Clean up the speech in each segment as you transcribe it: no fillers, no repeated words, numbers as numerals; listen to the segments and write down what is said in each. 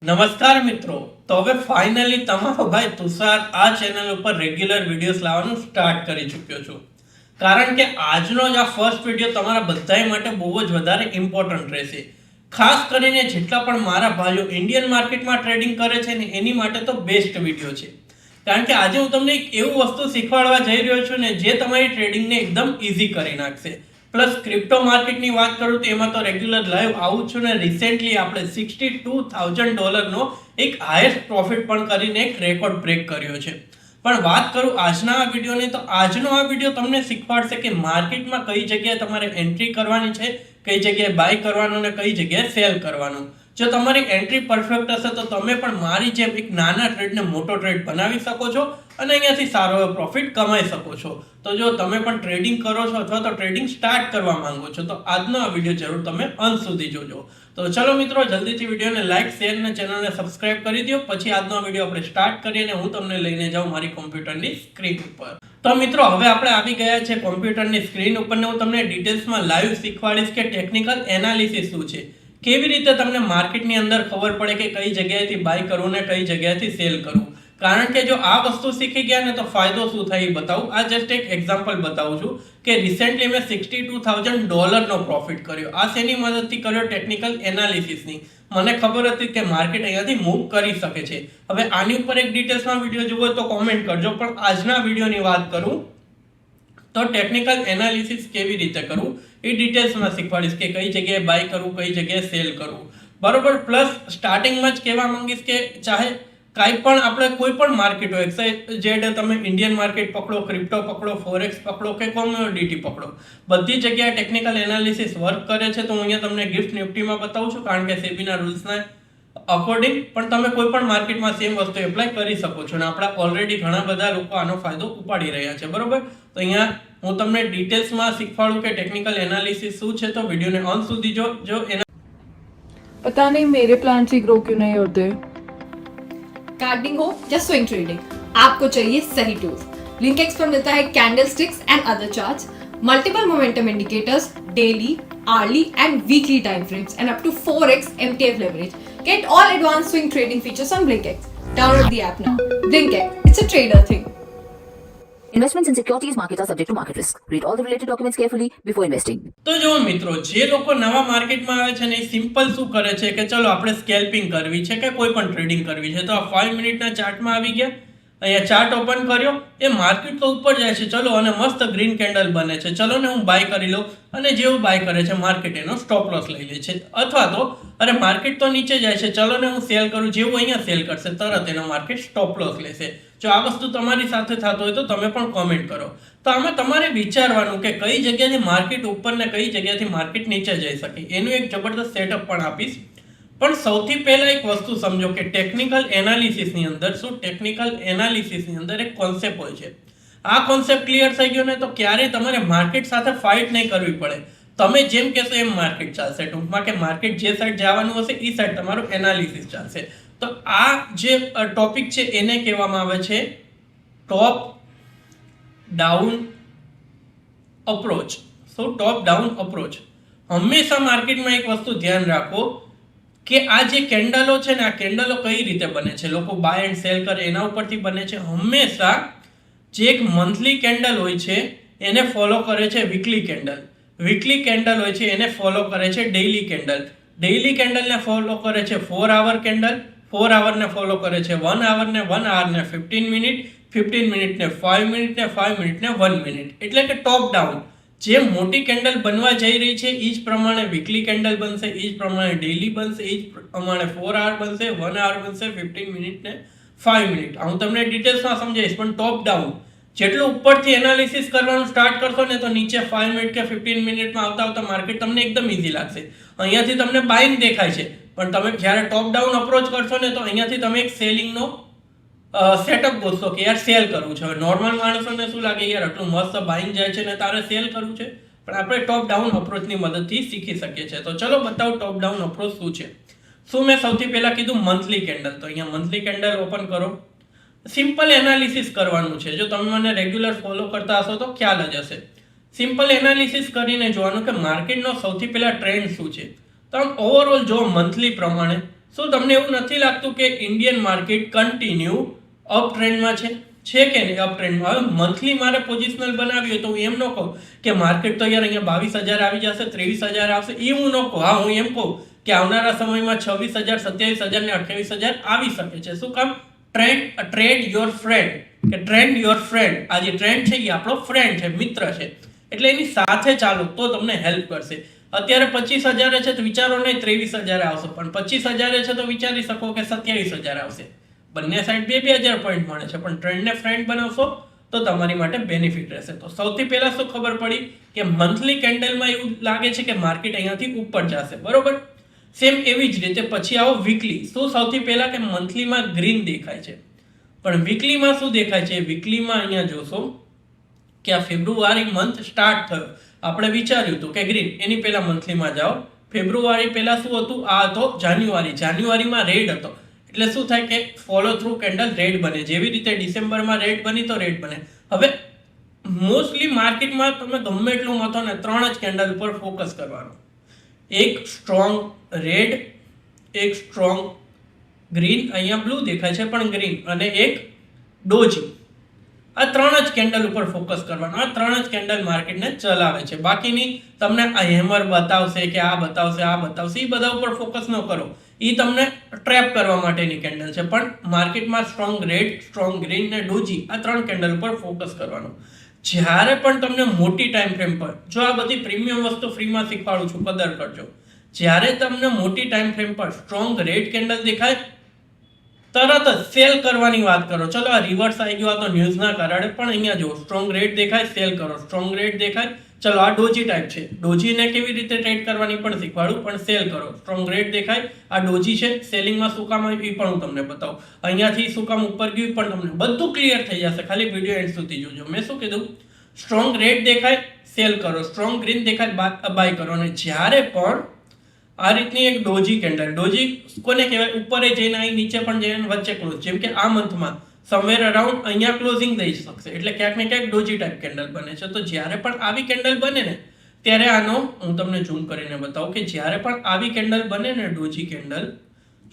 નમસ્કાર મિત્રો. તો હવે ફાઇનલી તમારો ભાઈ તુષાર આ ચેનલ ઉપર રેગ્યુલર વિડીયોઝ લાવવાનું સ્ટાર્ટ કરી ચૂક્યો છું. કારણ કે આજનો જ આ ફર્સ્ટ વિડીયો તમારા બધાય માટે બહુ જ વધારે ઇમ્પોર્ટન્ટ રહેશે. ખાસ કરીને જેટલા પણ મારા ભાઈઓ ઇન્ડિયન માર્કેટમાં ટ્રેડિંગ કરે છે ને એની માટે તો બેસ્ટ વિડીયો છે. કારણ કે આજે હું તમને એક એવું વસ્તુ શીખવાડવા જઈ રહ્યો છું ને જે તમારી ટ્રેડિંગને એકદમ ઇઝી કરી નાખશે. પ્લસ ક્રિપ્ટો માર્કેટની વાત કરું તો એમાં તો રેગ્યુલર લાઈવ આવું છું ને રિસેન્ટલી આપણે $62,000 એક હાઈએસ્ટ પ્રોફિટ પણ કરીને એક રેકોર્ડ બ્રેક કર્યો છે. પણ વાત કરું આજના આ વિડીયોની તો આજનો આ વિડીયો તમને શીખવાડશે કે માર્કેટમાં કઈ જગ્યાએ તમારે એન્ટ્રી કરવાની છે, કઈ જગ્યાએ બાય કરવાનું અને કઈ જગ્યાએ સેલ કરવાનું. જો તમારી એન્ટ્રી પરફેક્ટ હશે તો તમે પણ મારી જેમ એક નાના ટ્રેડને મોટો ટ્રેડ બનાવી શકો છો અને અહીંયાથી સારો એવો પ્રોફિટ કમાઈ શકો છો. તો જો તમે પણ ટ્રેડિંગ કરો છો અથવા તો ટ્રેડિંગ સ્ટાર્ટ કરવા માંગો છો તો આજનો આ વિડીયો જરૂર તમે અંત સુધી જોજો. તો ચલો મિત્રો, જલ્દીથી વિડીયોને લાઈક, શેર અને ચેનલને સબસ્ક્રાઇબ કરી દો. પછી આજનો આ વિડીયો આપણે સ્ટાર્ટ કરીએ અને હું તમને લઈને જાઉં મારી કોમ્પ્યુટરની સ્ક્રીન ઉપર. તો મિત્રો, હવે આપણે આવી ગયા છે કોમ્પ્યુટરની સ્ક્રીન ઉપર ને હું તમને ડિટેલ્સમાં લાઈવ શીખવાડીશ કે ટેકનિકલ એનાલિસિસ શું છે, કેવી રીતે તમને માર્કેટની અંદર ખબર પડે કે કઈ જગ્યાએથી બાય કરવું ને કઈ જગ્યાએથી સેલ કરવું. કારણ કે જો આ વસ્તુ શીખી ગયા ને તો ફાયદો શું થાય એ બતાવું. આ જસ્ટ એક એક્ઝામ્પલ બતાવું છું કે રિસેન્ટલી મેં $62,000 પ્રોફિટ કર્યો. આ શેની મદદથી કર્યો? ટેકનિકલ એનાલિસિસની. મને ખબર હતી કે માર્કેટ અહીંયાથી મૂવ કરી શકે છે. હવે આની ઉપર એક ડિટેલ્સમાં વિડીયો જોવો તો કોમેન્ટ કરજો, પણ આજના વિડીયોની વાત કરું તો ટેકનિકલ એનાલિસિસ કેવી રીતે કરવું એ ડિટેલ્સમાં શીખવાડીશ કે કઈ જગ્યાએ બાય કરવું, કઈ જગ્યાએ સેલ કરવું, બરોબર. પ્લસ સ્ટાર્ટિંગમાં જ કહેવા માંગીશ કે ચાહે કાંઈ પણ આપણે કોઈ પણ માર્કેટ હોય, XYZ તમે ઇન્ડિયન માર્કેટ પકડો, ક્રિપ્ટો પકડો, ફોરેક્સ પકડો કે કોમોડિટી પકડો, બધી જગ્યાએ ટેકનિકલ એનાલિસિસ વર્ક કરે છે. તો હું અહીંયા તમને ગિફ્ટ નિફ્ટીમાં બતાવું છું કારણ કે સેબીના રૂલ્સના અકોર્ડિંગ, પણ તમે કોઈ પણ માર્કેટમાં સેમ વસ્તુ એપ્લાય કરી શકો છો અને આપણા ઓલરેડી ઘણા બધા લોકો આનો ફાયદો ઉપાડી રહ્યા છે, બરોબર. તો અહીંયા હું તમને ડિટેલ્સમાં શીખવાડું કે ટેકનિકલ એનાલિસિસ શું છે. તો વિડીયોને અંત સુધી જો એના पता नहीं मेरे प्लांट्स ही ग्रो क्यों नहीं होते. कार्डिंग हो या स्विंग ट्रेडिंग, आपको चाहिए सही टूल्स. लिंकेक्स पर मिलता है candle sticks and other charts, multiple momentum indicators, daily, hourly and weekly time frames, and up to 4x MTF leverage. Get all advanced swing trading features on Blinkx. Download the app now. Blinkx, it's a trader thing. Investments in securities markets are subject to market risk. Read all the related documents carefully before investing. તો જો મિત્રો, જે લોકો નવા માર્કેટમાં આવે છે ને એ સિમ્પલ શું કરે છે કે ચલો આપણે સ્કેલ્પિંગ કરવી છે કે કોઈ પણ ટ્રેડિંગ કરવી છે તો આ 5 મિનિટના ચાર્ટમાં આવી ગયા. અહીંયા ચાર્ટ ઓપન કર્યો, એ માર્કેટ તો ઉપર જાય છે ચલો અને મસ્ત ગ્રીન કેન્ડલ બને છે, ચલો ને હું બાય કરી લઉં. અને જેવું બાય કરે છે માર્કેટ એનો સ્ટોપ લોસ લઈ લે છે. અથવા તો અરે માર્કેટ તો નીચે જાય છે, ચલો ને હું સેલ કરું, જેવું અહીંયા સેલ કરશે તરત એનો માર્કેટ સ્ટોપ લોસ લેશે. જો આ વસ્તુ તમારી સાથે થતું હોય તો તમે પણ કોમેન્ટ કરો. તો આમાં તમારે વિચારવાનું કે કઈ જગ્યાથી માર્કેટ ઉપર ને કઈ જગ્યાથી માર્કેટ નીચે જઈ શકે. એનું એક જબરદસ્ત સેટઅપ પણ આપીશ. પણ સૌથી પહેલા એક વસ્તુ સમજો કે ટેકનિકલ એનાલિસિસની અંદર ટેકનિકલ એનાલિસિસની અંદર એક કોન્સેપ્ટ હોય છે. આ કોન્સેપ્ટ ક્લિયર થઈ ગયો ને તો ક્યારેય તમારે માર્કેટ સાથે ફાઇટ નહીં કરવી પડે. તમે જેમ કહેશો એમ માર્કેટ ચાલશે. ટૂંકમાં કે માર્કેટ જે સાઈડ જવાનું હશે એ સાઈડ તમારું એનાલિસિસ ચાલશે. તો આ જે ટોપિક છે એને કહેવામાં આવે છે top down approach. Top down approach. હંમેશા માર્કેટમાં એક વસ્તુ ધ્યાન રાખો કે આ જે કેન્ડલો છે ને આ કેન્ડલો કઈ રીતે બને છે, લોકો બાય એન્ડ સેલ કરે એના ઉપરથી બને છે. હંમેશા જે એક મંથલી કેન્ડલ હોય છે એને ફોલો કરે છે વીકલી કેન્ડલ, વીકલી કેન્ડલ હોય છે એને ફોલો કરે છે ડેઇલી કેન્ડલ, ડેઇલી કેન્ડલને ફોલો કરે છે 4 આવર કેન્ડલ, 4 આવરને ફોલો કરે છે 1 આવરને, 1 આવરને 15 મિનિટ, 15 મિનિટને 5 મિનિટને, 5 મિનિટને 1 મિનિટ. એટલે કે ટોપ ડાઉન જે મોટી કેન્ડલ બનવા જઈ રહી છે એ જ પ્રમાણે વીકલી કેન્ડલ બનશે, એ જ પ્રમાણે ડેઇલી બનશે, એ જ પ્રમાણે 4 આવર બનશે, 1 આવર બનશે, 15 મિનિટ ને 5 મિનિટ. હું તમને ડિટેલ્સમાં સમજાવીશ. પણ ટોપ ડાઉન જેટલું ઉપરથી એનાલિસિસ કરવાનું સ્ટાર્ટ કરશો ને તો નીચે 5 મિનિટ કે 15 મિનિટમાં આવતા આવતા માર્કેટ તમને એકદમ ઇઝી લાગશે. અહીંયાથી તમને બાઇંગ દેખાય છે, પણ તમે જ્યારે ટોપ ડાઉન અપ્રોચ કરશો ને તો અહીંયાથી તમે એક સેલિંગનો સેટઅપ ગોતશો કે યાર સેલ કરવું છે. હવે નોર્મલ માણસોને શું લાગે યાર આટલું મસ્ત બાઇંગ જાય છે ને તારે સેલ કરવું છે, પણ આપણે ટોપ ડાઉન અપ્રોચની મદદથી શીખી શકીએ છીએ. તો ચલો બતાવું ટોપ ડાઉન અપ્રોચ શું છે. શું મેં સૌથી પહેલા કીધું મંથલી કેન્ડલ. તો અહીંયા મંથલી કેન્ડલ ઓપન કરો. સિમ્પલ એનાલિસિસ કરવાનું છે. જો તમે મને રેગ્યુલર ફોલો કરતા હશો તો ખ્યાલ જ હશે. સિમ્પલ એનાલિસિસ કરીને જોવાનું કે માર્કેટનો સૌથી પહેલા ટ્રેન્ડ શું છે. તો આમ ઓવરઓલ જો મંથલી પ્રમાણે શું તમને એવું નથી લાગતું કે ઇન્ડિયન માર્કેટ કન્ટિન્યુ અપ ટ્રેન્ડમાં છે કે નહીં? અપ ટ્રેન્ડમાં. હવે મંથલી મારે પોઝિશનલ બનાવી હોય તો હું એમ ન કહું કે માર્કેટ તો યાર અહીંયા 22,000 આવી જશે, 23,000 આવશે, એ હું ન કહું. હા, હું એમ કહું કે આવનારા સમયમાં 26,000, 27,000 ને 28,000 આવી શકે છે. શું કામ? ટ્રેડ યોર ફ્રેન્ડ, કે ટ્રેન્ડ યોર ફ્રેન્ડ. આ જે ટ્રેન્ડ છે એ આપણો ફ્રેન્ડ છે, મિત્ર છે, એટલે એની સાથે ચાલો તો તમને હેલ્પ કરશે. અત્યારે 25,000 છે તો વિચારો નહીં 23,000 આવશે, પણ 25,000 છે તો વિચારી શકો કે 27,000 આવશે. બંને સાઈડ 2,000 પોઈન્ટ મળે છે, પણ ટ્રેન્ડને ફ્રેન્ડ બનાવશો તો તમારી માટે બેનિફિટ રહેશે. તો સૌથી પહેલા શું ખબર પડી કે મંથલી કેન્ડલમાં એવું લાગે છે કે માર્કેટ અહીંયાથી ઉપર જશે, બરોબર. સેમ એવી જ રીતે પછી આવો વીકલી. શું સૌથી પહેલા કે મંથલીમાં ગ્રીન દેખાય છે, પણ વીકલીમાં શું દેખાય છે? વીકલીમાં અહીંયા જોશો કે આ ફેબ્રુઆરી મંથ સ્ટાર્ટ થયો, આપણે વિચાર્યું હતું કે ગ્રીન, એની પહેલા મંથલીમાં જાઓ. ફેબ્રુઆરી પહેલા શું હતું? આ હતો જાન્યુઆરી. જાન્યુઆરીમાં રેડ હતો, એટલે શું થાય કે ફોલો થ્રુ કેન્ડલ રેડ બને. જેવી રીતે ડિસેમ્બરમાં રેડ બની તો રેડ બને. હવે મોસ્ટલી માર્કેટમાં તમે ગમે એટલું મથો ને 3 જ કેન્ડલ ઉપર ફોકસ કરવાનું. એક સ્ટ્રોંગ રેડ, એક સ્ટ્રોંગ ગ્રીન, અહીંયા બ્લુ દેખાય છે પણ ગ્રીન, અને એક ડોજી. આ 3 જ કેન્ડલ ઉપર ફોકસ કરવાનું. આ 3 જ કેન્ડલ માર્કેટને ચલાવે છે. બાકીની તમને આ હેમર બતાવશે કે આ બતાવશે, આ બતાવશે, એ બધા ઉપર ફોકસ ન કરો. એ તમને ટ્રેપ કરવા માટેની કેન્ડલ છે. પણ માર્કેટમાં સ્ટ્રોંગ રેડ, સ્ટ્રોંગ ગ્રીન ને ડોજી, આ 3 કેન્ડલ ઉપર ફોકસ કરવાનું. જ્યારે પણ તમને મોટી ટાઈમ ફ્રેમ પર, જો આ બધી પ્રીમિયમ વસ્તુ ફ્રીમાં શીખવાડું છું, કદર કરજો. જ્યારે તમને મોટી ટાઈમ ફ્રેમ પર સ્ટ્રોંગ રેડ કેન્ડલ દેખાય, તરત જ સેલ કરવાની વાત કરો. ચલો આ રિવર્સ આવી ગયો, આ તો ન્યૂઝના કારણે, પણ અહીંયા જો સ્ટ્રોંગ રેડ દેખાય, સેલ કરો. સ્ટ્રોંગ રેડ દેખાય, ચલો આ ડોજી ટાઈપ છે, ડોજીને કેવી રીતે ટ્રેડ કરવાની પણ શીખવાડું, પણ સેલ કરો. સ્ટ્રોંગ રેડ દેખાય, આ ડોજી છે, સેલિંગમાં શું કામ આવ્યું એ પણ હું તમને બતાવું. અહીંયાથી શું કામ ઉપર ગયું પણ તમને બધું ક્લિયર થઈ જશે, ખાલી વિડીયો એન્ડ સુધી જોજો. મેં શું કીધું? સ્ટ્રોંગ રેડ દેખાય, સેલ કરો. સ્ટ્રોંગ ગ્રીન દેખાય, બાય કરો. અને જ્યારે પણ આ રીતની એક ડોજી કેન્ડલ, ડોજી કોને કહેવાય? ઉપર જઈને અહીં નીચે પણ જઈને વચ્ચે ક્લોઝ, જેમ કે આ મંથમાં સમવેર અરાઉન્ડ અહીંયા ક્લોઝિંગ થઈ શકશે, એટલે ક્યાંક ને ક્યાંક ડોજી ટાઈપ કેન્ડલ બને છે. તો જ્યારે પણ આવી કેન્ડલ બને ને, ત્યારે આનો હું તમને ઝૂમ કરીને બતાવું કે જ્યારે પણ આવી કેન્ડલ બને ને, ડોજી કેન્ડલ,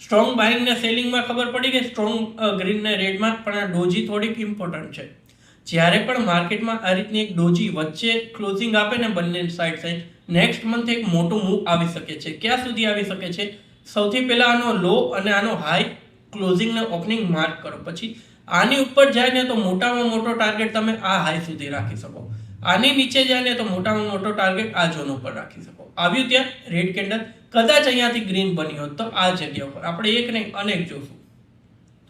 સ્ટ્રોંગ બાઇંગ ને સેલિંગમાં ખબર પડી કે સ્ટ્રોંગ ગ્રીન ને રેડમાં, પણ આ ડોજી થોડીક ઇમ્પોર્ટન્ટ છે. જ્યારે પણ માર્કેટમાં આ રીતની એક ડોજી વચ્ચે ક્લોઝિંગ આપે ને બંને સાઈડ, નેક્સ્ટ મંથ એક મોટું મૂવ આવી શકે છે. ક્યાં સુધી આવી શકે છે? સૌથી પહેલા આનો લો અને આનો હાઈ ક્લોઝિંગ ને ઓપનિંગ માર્ક કરો. પછી આની ઉપર જાય ને તો મોટામાં મોટો ટાર્ગેટ તમે આ હાઈ સુધી રાખી શકો. આની નીચે જાય ને તો મોટામાં મોટો ટાર્ગેટ આ ઝોન ઉપર રાખી શકો. આવ્યું ત્યાં રેડ કેન્ડલ, કદાચ અહીંયાથી ગ્રીન બની હોત તો આ જગ્યા ઉપર આપણે એક નહીં અનેક જોશું.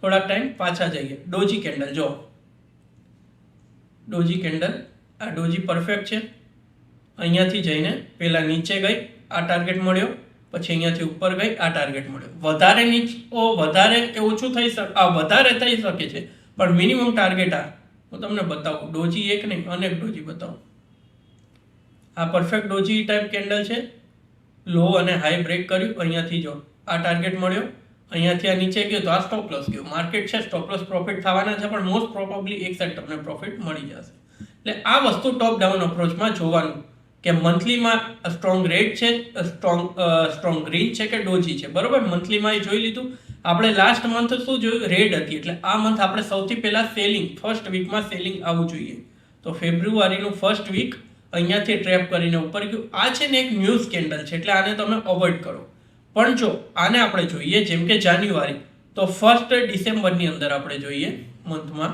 થોડાક ટાઈમ પાછા જઈએ. ડોજી કેન્ડલ જો, ડોજી કેન્ડલ, આ ડોજી પરફેક્ટ છે. અહીંયાથી જઈને પહેલા નીચે ગઈ, આ ટાર્ગેટ મળ્યો, પછી અહીંયાથી ઉપર ગઈ, આ ટાર્ગેટ મળ્યો. વધારે વધારે કે ઓછું થઈ શકે, આ વધારે થઈ શકે છે, પણ મિનિમમ ટાર્ગેટ આ હું તમને બતાવું. ડોજી એક નહીં અનેક ડોજી બતાવું. આ પરફેક્ટ ડોજી ટાઈપ કેન્ડલ છે. લો અને હાઈ બ્રેક કર્યું, અહીંયાથી જો આ ટાર્ગેટ મળ્યો, અહીંયાથી આ નીચે ગયો તો આ સ્ટોપ લોસ ગયો. માર્કેટ છે, સ્ટોપ લોસ પ્રોફિટ થવાના છે, પણ મોસ્ટ પ્રોબેબલી એક સાઈડ તમને પ્રોફિટ મળી જશે. એટલે આ વસ્તુ ટોપ ડાઉન અપ્રોચમાં જોવાનું કે મંથલીમાં સ્ટ્રોંગ રેડ છે, સ્ટ્રોંગ ગ્રીન છે કે ડોજી છે, બરોબર. મંથલીમાં એ જોઈ લીધું. આપણે લાસ્ટ મંથ શું જોયું? રેડ હતી. એટલે આ મંથ આપણે સૌથી પહેલા સેલિંગ, ફર્સ્ટ વીકમાં સેલિંગ આવવું જોઈએ. તો ફેબ્રુઆરીનું ફર્સ્ટ વીક અહીંયાથી ટ્રેપ કરીને ઉપર ગયું. આ છે ને એક ન્યૂઝ કેન્ડલ છે, એટલે આને તમે અવોઇડ કરો. પણ જો આને આપણે જોઈએ, જેમ કે જાન્યુઆરી, તો 1 ડિસેમ્બરની અંદર આપણે જોઈએ મંથમાં,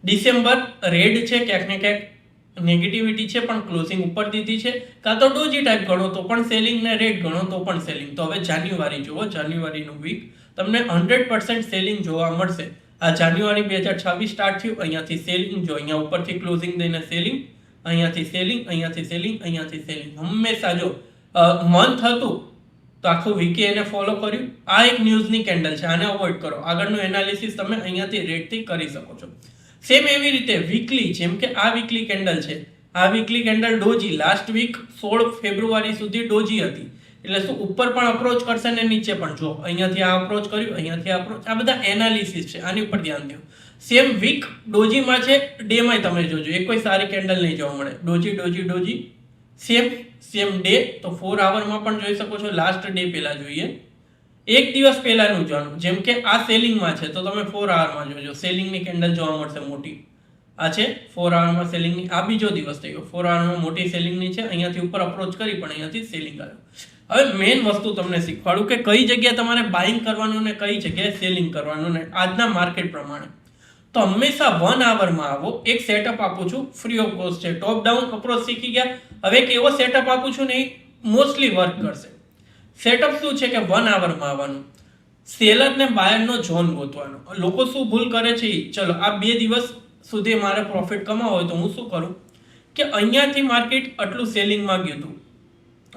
ડિસેમ્બર રેડ છે, ક્યાંક ને ક્યાંક નેગેટિવિટી છે, પણ ક્લોઝિંગ ઉપર દીધી છે. કાં તો ડોજી ટાઈપ ગણો તો પણ સેલિંગ ને રેડ ગણો તો પણ સેલિંગ. તો હવે જાન્યુઆરી જુઓ, જાન્યુઆરીનું વીક તમને 100% સેલિંગ જોવા મળશે. આ જાન્યુઆરી 2026 સ્ટાર્ટ થયું, અહીંયાથી સેલિંગ જો, અહીંયા ઉપરથી ક્લોઝિંગ દઈને સેલિંગ, અહીંયાથી સેલિંગ, અહીંયાથી સેલિંગ, અહીંયાથી સેલિંગ. હંમેશા જો મંથ હતું તો આખું વીકે એને ફોલો કર્યું. આ એક ન્યૂઝની કેન્ડલ છે, આને અવોઇડ કરો. આગળનું એનાલિસિસ તમે અહીંયાથી રેડથી કરી શકો છો. સેમ એવી રીતે વીકલી, જેમ કે આ વીકલી કેન્ડલ છે, આ weekly candle doji, last week 16 February સુધી ડોજી હતી. એટલે શું ઉપર પણ અપ્રોચ કરશે ને નીચે પણ. જો અહીંયાથી આ અપ્રોચ કર્યું, અહીંયાથી અપ્રોચ, આ બધા એનાલિસિસ છે, આની ઉપર ધ્યાન દો. સેમ વીક ડોજીમાં છે, ડેમાં તમે જોજો એક કોઈ સારી કેન્ડલ નહીં જોવા મળે. Doji doji doji, same day. તો 4 આવરમાં પણ જોઈ શકો છો. લાસ્ટ ડે પહેલા જોઈએ, એક દિવસ પહેલાનું જોવાનું. જેમ કે આ સેલિંગમાં છે તો તમે 4 આવરમાં જોજો, સેલિંગની કેન્ડલ જોવા મળશે મોટી. આ છે 4 આવરમાં સેલિંગની, આ બીજો દિવસ થઈ ગયો. 4 આવરમાં મોટી સેલિંગની છે, અહીંયાથી ઉપર અપ્રોચ કરી પણ અહીંયાથી સેલિંગ આવ્યો. હવે મેઇન વસ્તુ તમને શીખવાડું કે કઈ જગ્યાએ તમારે બાઇંગ કરવાનું ને કઈ જગ્યાએ સેલિંગ કરવાનું ને આજના માર્કેટ પ્રમાણે. તો હંમેશા 1 આવરમાં આવો. એક સેટઅપ આપું છું, ફ્રી ઓફ કોસ્ટ છે. ટોપ ડાઉન અપ્રોચ શીખી ગયા, હવે એક એવો સેટઅપ આપું છું ને એ મોસ્ટલી વર્ક કરશે. સેટઅપ શું છે કે 1 આવરમાં આવવાનું, સેલર ને બાયરનો ઝોન ગોતવાનો. લોકો શું ભૂલ કરે છે, ચલો આ 2 દિવસ સુધી મારે પ્રોફિટ કમાવો હોય તો હું શું કરું કે અહીંયાથી માર્કેટ આટલું સેલિંગમાં ગયું હતું,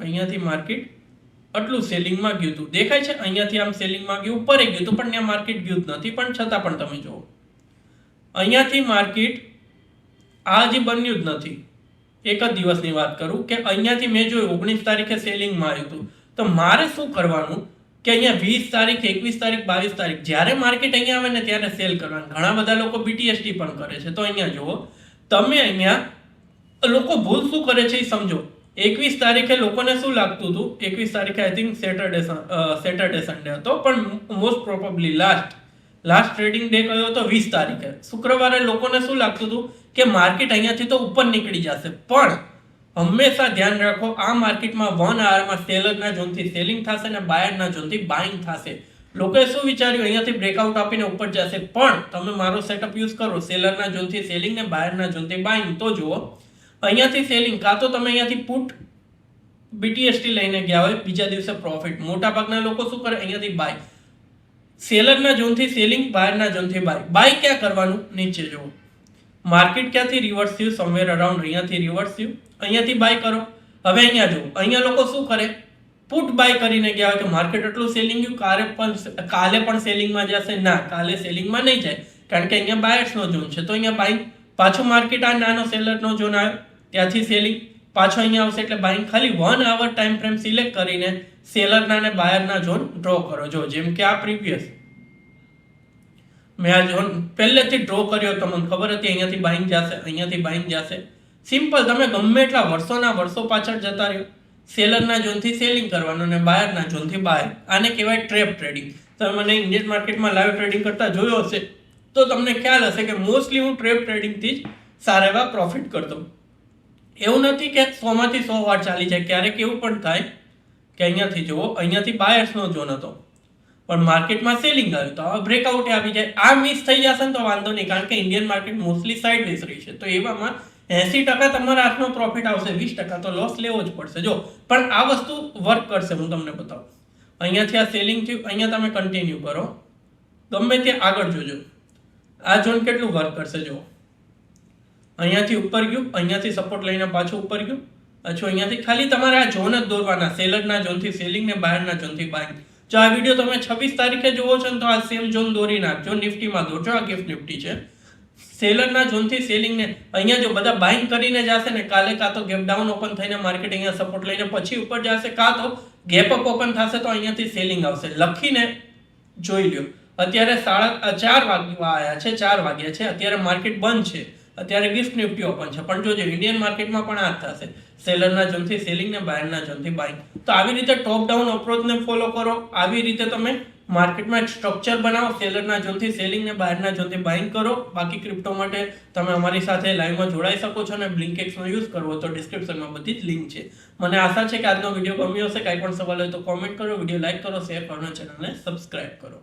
અહીંયાથી માર્કેટ આટલું સેલિંગમાં ગયું હતું, દેખાય છે અહીંયાથી આમ સેલિંગમાં ગયું, ઉપર ગયું હતું પણ ત્યાં માર્કેટ ગયું જ નથી. પણ છતાં પણ તમે જુઓ અહીંયાથી માર્કેટ આ હજી બન્યું જ નથી. એક જ દિવસની વાત કરું કે અહીંયાથી મેં જોયું 19 તારીખે સેલિંગમાં આવ્યું હતું. તો મારે શું કરવાનું કે અહીંયા 20 તારીખ, 21 તારીખ, 22 તારીખ જ્યારે માર્કેટ અહીંયા આવે ને ત્યારે સેલ કરવાનું. ઘણા બધા લોકો BTST પણ કરે છે. તો અહીંયા જુઓ તમે, અહીંયા લોકો ભૂલ શું કરે છે એ સમજો. 21 તારીખે લોકોને શું લાગતું હતું, 21 તારીખે આઈ થિંક સેટરડે સન્ડે હતો, પણ most probably last trading day કયો હતો 20 તારીખે, શુક્રવારે લોકોને શું લાગતું હતું કે માર્કેટ અહીંયાથી તો ઉપર નીકળી જશે. પણ હંમેશા ધ્યાન રાખો આ માર્કેટમાં 1 આવરમાં સેલરના ઝોનથી સેલિંગ થશે અને બાયરના ઝોનથી બાઇંગ થશે. લોકોએ શું વિચાર્યું અહીંયાથી બ્રેકઆઉટ આપીને ઉપર જશે, પણ તમે મારો સેટઅપ યુઝ કરો, સેલરના ઝોનથી સેલિંગ ને બાયરના ઝોનથી બાઇંગ. તો જુઓ અહીંયાથી સેલિંગ, કાં તો તમે અહીંયાથી પુટ BTST લઈને ગયા હોય, બીજા દિવસે પ્રોફિટ. મોટા ભાગના લોકો શું કરે અહીંયાથી બાય, સેલરના ઝોનથી સેલિંગ, બાયરના ઝોનથી બાય. બાય ક્યાં કરવાનું, નીચે જુઓ માર્કેટ ક્યાંથી રિવર્સ થયું, સમવેર અરાઉન્ડ અહીંયાથી રિવર્સ થયું, અહીંયાથી બાય કરો. હવે અહીંયા જુઓ અહીંયા લોકો શું કરે, પુટ બાય કરીને ગયા હોય કે માર્કેટ એટલું સેલિંગ ગયું, કાલે પણ સેલિંગમાં જશે. ના, કાલે સેલિંગમાં નહીં જાય કારણ કે અહીંયા બાયર્સનો ઝોન છે. તો અહીંયા બાઇંગ, પાછું માર્કેટ આ નાનો સેલરનો ઝોન આવ્યો, ત્યાંથી સેલિંગ, પાછો અહીંયા આવશે એટલે બાઇંગ. ખાલી 1 આવર ટાઈમ ફ્રેમ સિલેક્ટ કરીને સેલરના અને બાયરના ઝોન ડ્રો કરો. જો જેમ કે આ પ્રીવિયસ મેં આ ઝોન પહેલેથી ડ્રો કર્યો, તમને ખબર હતી અહીંયાથી બાઇંગ જશે, અહીંયાથી બાઇંગ જશે. સિમ્પલ, તમે ગમે એટલા વર્ષો પાછળ જતા રહ્યો, સેલરના ઝોનથી સેલિંગ કરવાનું અને બાયરના ઝોનથી બાય. આને કહેવાય ટ્રેપ ટ્રેડિંગ. તમે મને ઇન્ડિયન માર્કેટમાં લાઈવ ટ્રેડિંગ કરતા જોયો હશે તો તમને ખ્યાલ હશે કે મોસ્ટલી હું ટ્રેપ ટ્રેડિંગથી જ સારા એવા પ્રોફિટ કરતો. એવું નથી કે 100 માંથી 100 વાર ચાલી જાય, ક્યારેક એવું પણ થાય કે અહીંયાથી જુઓ અહીંયાથી બાયર્સનો ઝોન હતો પણ માર્કેટમાં સેલિંગ આવ્યું તો હવે બ્રેકઆઉટ આવી જાય. આ મિસ થઈ જશે ને તો વાંધો નહીં, કારણ કે ઇન્ડિયન માર્કેટ મોસ્ટલી સાઇડવેઝ રહી છે. તો એવામાં 80% તમારા હાથનો પ્રોફિટ આવશે, 20% તો લોસ લેવો જ પડશે. જો પણ આ વસ્તુ વર્ક કરશે, હું તમને બતાવું. અહીંયાથી આ સેલિંગ થયું, અહીંયા તમે કન્ટિન્યુ કરો, ગમે તે આગળ જોજો આ ઝોન કેટલું વર્ક કરશે. જો અહીંયાથી ઉપર ગયું, અહીંયાથી સપોર્ટ લઈને પાછું ઉપર ગયું, પાછું અહીંયાથી. ખાલી તમારે આ ઝોન જ દોરવાના, સેલરના ઝોનથી સેલિંગ ને બાયરના ઝોનથી બાઇંગ. જો આ વિડીયો તમે 26 તારીખે જોવો છો ને તો આ સેમ ઝોન દોરી નાખજો, નિફ્ટીમાં દોરજો. આ ગિફ્ટ નિફ્ટી છે, સેલરના ઝોનથી સેલિંગ ને અહીંયા જો બધા બાઇંગ કરીને જશે ને કાલે, કાં તો ગેપ ડાઉન ઓપન થઈને માર્કેટ અહીંયા સપોર્ટ લઈને પછી ઉપર જશે, કાં તો ગેપ અપ ઓપન થશે તો અહીંયાથી સેલિંગ આવશે. લખીને જોઈ લ્યો. અત્યારે 4:30 વાગ્યા આવ્યા છે, 4 વાગ્યા છે, અત્યારે માર્કેટ બંધ છે, અત્યારે ગિફ્ટ નિફ્ટી ઓપન છે. પણ જોજો ઇન્ડિયન માર્કેટમાં પણ આ જ થશે, સેલરના ઝોનથી સેલિંગ ને બાયરના ઝોનથી બાઇંગ. તો આવી રીતે ટોપ ડાઉન અપ્રોચને ફોલો કરો, આવી રીતે તમે માર્કેટમાં એક સ્ટ્રક્ચર બનાવો, સેલરના ઝોનથી સેલિંગ ને બાયરના ઝોનથી બાઇંગ કરો. બાકી ક્રિપ્ટો માટે તમે અમારી સાથે લાઈવમાં જોડાઈ શકો છો અને બ્લિંકએક્સનો યુઝ કરવો તો ડિસ્ક્રિપ્શનમાં બધી જ લિંક છે. મને આશા છે કે આજનો વિડીયો ગમ્યો હશે. કાંઈ પણ સવાલ હોય તો કોમેન્ટ કરો, વિડીયો લાઈક કરો, શેર કરો, ચેનલને સબસ્ક્રાઇબ કરો.